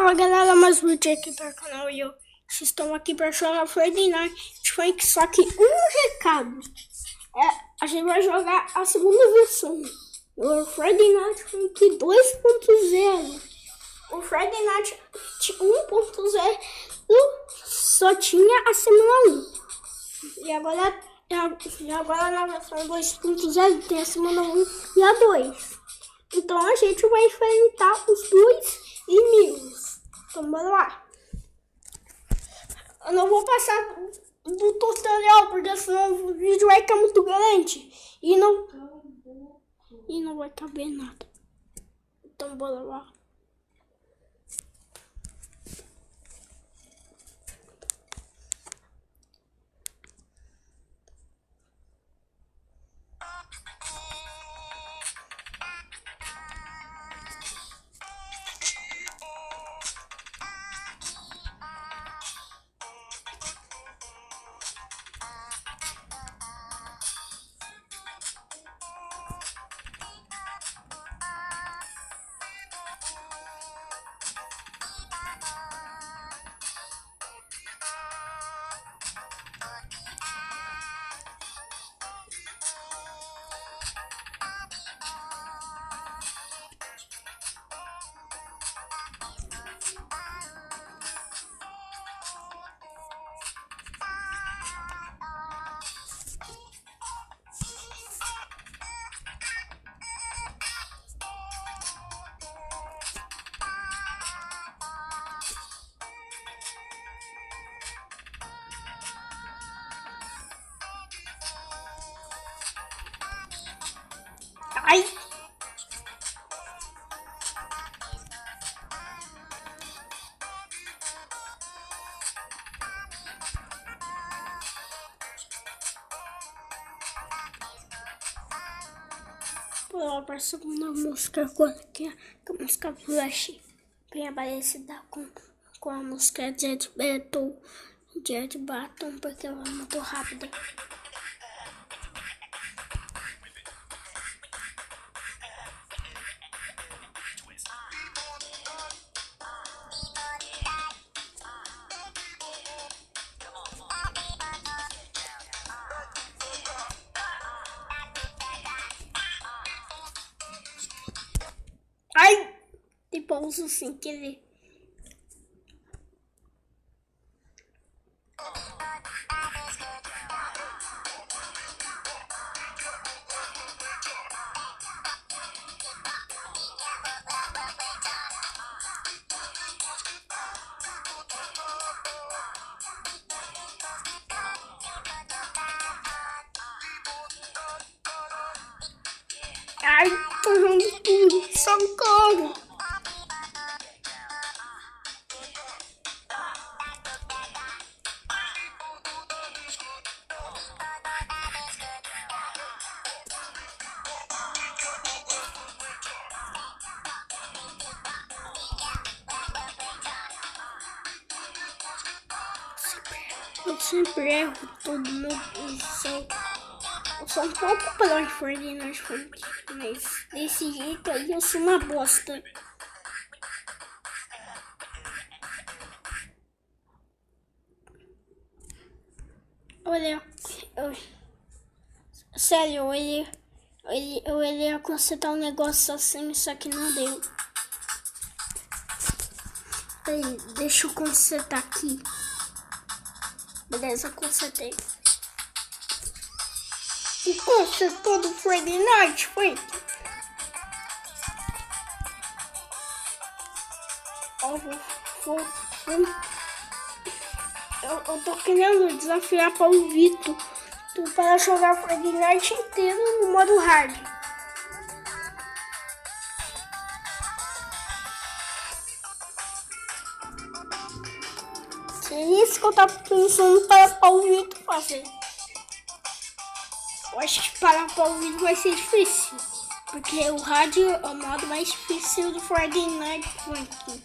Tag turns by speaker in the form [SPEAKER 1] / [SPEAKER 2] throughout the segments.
[SPEAKER 1] Fala galera, mais um vídeo aqui para o canal e vocês estão aqui para jogar Friday Night Funkin', só que um recado, a gente vai jogar a segunda versão, o Friday Night Funkin' 2.0. O Friday Night 1.0 só tinha a semana 1, e agora na versão 2.0 tem a semana 1 e a 2. Então a gente vai enfrentar os dois inimigos. Então bora lá. Eu não vou passar do tutorial, porque senão o vídeo vai ficar muito grande e não vai caber nada. Então bora lá. Ai! Vou lá para a segunda música agora, que é a música Flash. Bem parecida com a música Jet Baton, porque ela é muito rápida. Ai! De pouso sem querer. Ai, tô jogando tudo, socorro! Eu sempre erro tudo, eu sou um pouco pro Friday Night Funkin', mas desse jeito aí eu sou uma bosta. Olha, sério, eu ia consertar um negócio assim, só que não deu. Aí, deixa eu consertar aqui. Beleza, consertei. E consertou do Friday Night Funkin'. Eu tô querendo desafiar para o Vitor para jogar Friday Night inteiro no modo hard. É isso que eu tava pensando para o Vitor fazer. Eu acho que para o Vitor vai ser difícil, porque o hard é o modo mais difícil do Friday Night Funkin'.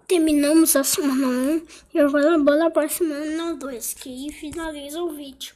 [SPEAKER 1] terminamos a semana 1 e agora bora para a semana 2, que finaliza o vídeo.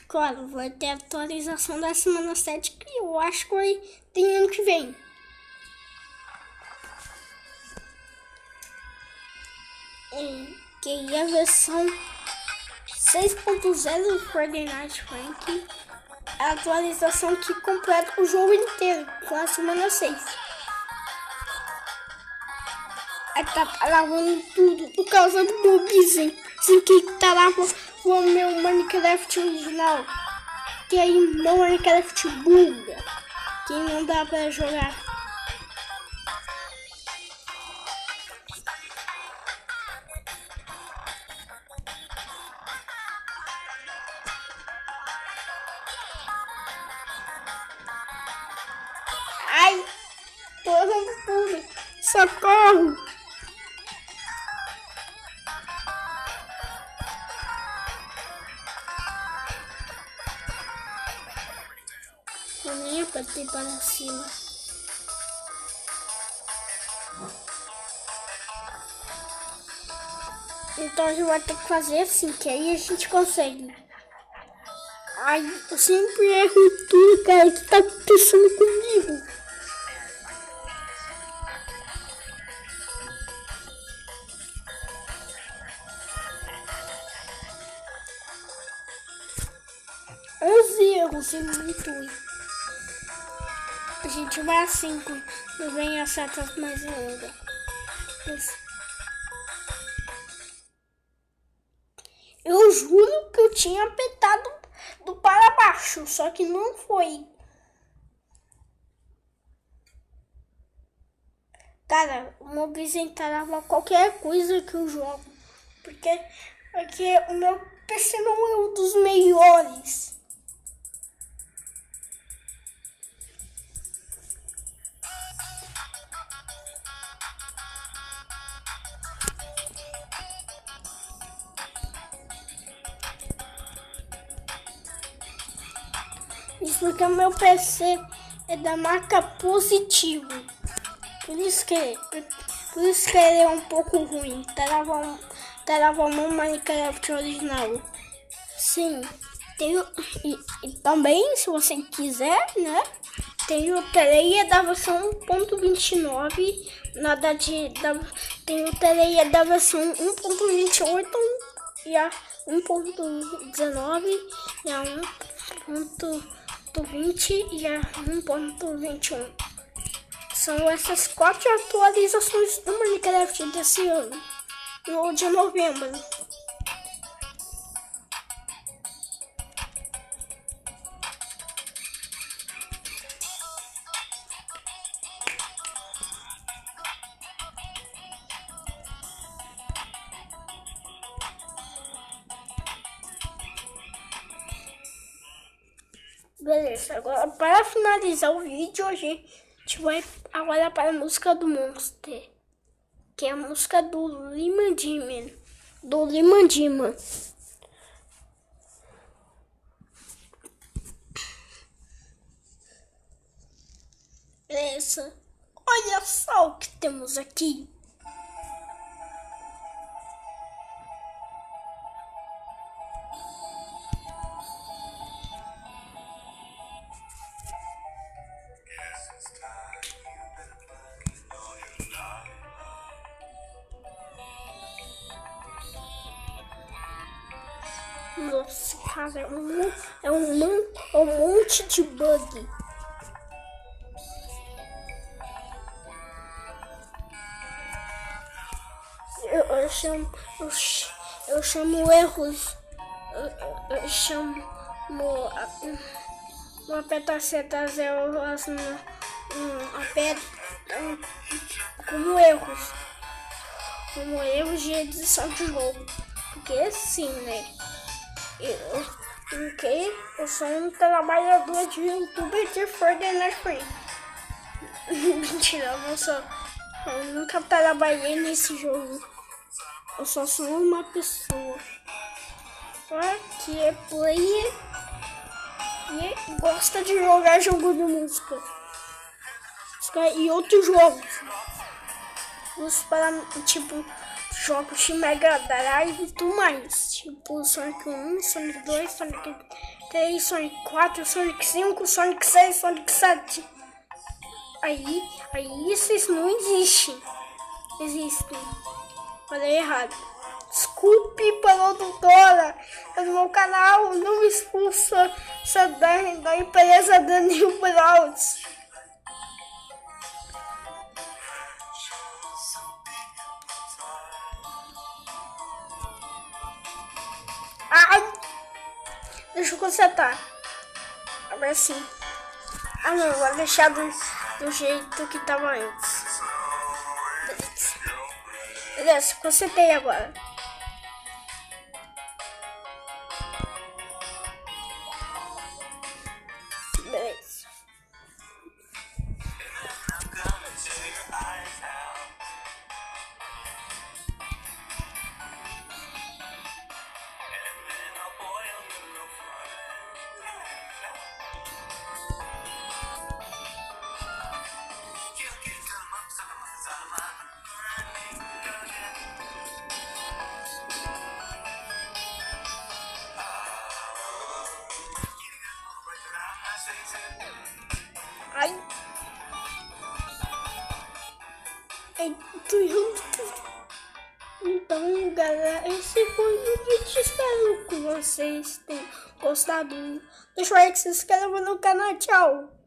[SPEAKER 1] Claro, vai ter atualização da semana 7, que eu acho que vai ter ano que vem. Que é a versão 6.0 do Friday Night Funkin', a atualização que completa o jogo inteiro, com a semana 6. Aí tá travando tudo por causa do bugzinho. Assim que trava o meu Minecraft original. Que aí meu Minecraft buga, que não dá pra jogar. Ai, tô errando tudo. Socorro! Eu nem apertei para cima. Então a gente vai ter que fazer assim, que aí a gente consegue. Ai, eu sempre erro tudo, cara. O que tá acontecendo comigo? Os erros e muito. A gente vai assim, quando vem as setas mais longas. Eu juro que eu tinha apertado do para baixo, só que não foi. Cara, o meu vizinho trava qualquer coisa que eu jogo. Porque o meu PC não é um dos melhores. Isso porque o meu PC é da marca Positivo. Por isso que ele é um pouco ruim. Trava o Minecraft original. Sim. E também, se você quiser, né? Tem o Teleia da versão 1.29. Tem o Teleia da versão 1.28 e a 1.19 e a 1.20 e a 1.21. São essas 4 atualizações do Minecraft desse ano, no de novembro. Beleza, agora para finalizar o vídeo, a gente vai agora para a música do Monster, que é a música do Limandima. Beleza, olha só o que temos aqui. Nossa, cara, é um monte de bug. Eu chamo erros. Eu chamo não aperta setas erros como erros de edição de jogo. Porque assim, né? Eu sou um trabalhador de YouTube de Friday Night Funkin'. Mentira, eu nunca trabalhei nesse jogo. Eu só sou uma pessoa que é player e gosta de jogar jogo de música e outros jogos. os para, tipo, jogos de Mega Drive e tudo mais. Tipo, Sonic 1, Sonic 2, Sonic 3, Sonic 4, Sonic 5, Sonic 6, Sonic 7. Aí esses não existem. Existem. Falei errado. Desculpe, produtora, é do meu canal, não me expulsa da empresa Daniel Bros. Ai! Deixa eu consertar. Agora sim. Ah não, vou deixar do jeito que tava antes. Beleza, consertei agora. Beleza. Ai. Então, galera, esse foi o vídeo. Espero que vocês tenham gostado. Deixa o like, se inscreva no canal. Tchau.